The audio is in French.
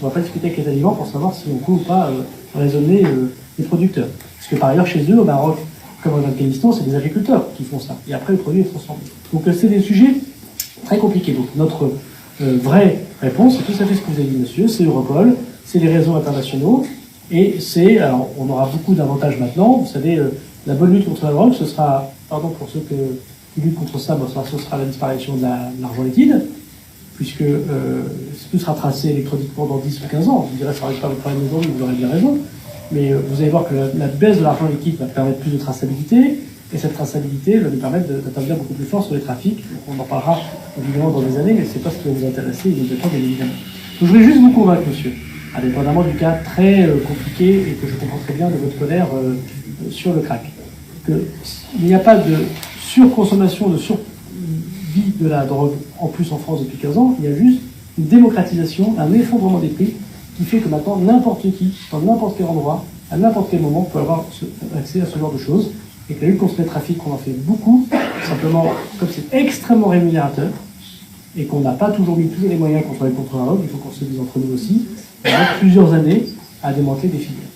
On ne va pas discuter avec les talibans pour savoir si on peut ou pas raisonner les producteurs. Parce que par ailleurs, chez eux, au Maroc, comme en Afghanistan, c'est des agriculteurs qui font ça. Et après, le produit est transformé. Donc c'est des sujets très compliqués. Donc notre vraie réponse, c'est tout à fait ce que vous avez dit, monsieur, c'est Europol, c'est les réseaux internationaux, et c'est, alors on aura beaucoup d'avantages maintenant, vous savez, la bonne lutte contre la drogue, ce sera, pardon pour ceux qui luttent contre ça, bon, ce sera la disparition de l'argent liquide, puisque tout sera tracé électroniquement dans 10 ou 15 ans. Je dirais, ça n'arrive pas votre problème aujourd'hui, vous aurez bien raison, mais vous allez voir que la baisse de l'argent liquide va permettre plus de traçabilité, et cette traçabilité va nous permettre d'intervenir beaucoup plus fort sur les trafics. On en parlera évidemment dans des années, mais ce n'est pas ce qui va vous intéresser immédiatement, bien évidemment. Donc je voulais juste vous convaincre, monsieur, indépendamment du cas très compliqué et que je comprends très bien de votre colère sur le crack, qu'il n'y a pas de surconsommation, de survie de la drogue en plus en France depuis 15 ans, il y a juste une démocratisation, un effondrement des prix qui fait que maintenant n'importe qui, dans n'importe quel endroit, à n'importe quel moment, peut avoir accès à ce genre de choses. Et que la lutte contre les trafics, on en fait beaucoup, simplement, comme c'est extrêmement rémunérateur, et qu'on n'a pas toujours mis tous les moyens contre la drogue, il faut qu'on se dise entre nous aussi, il y a plusieurs années à démanteler des filières.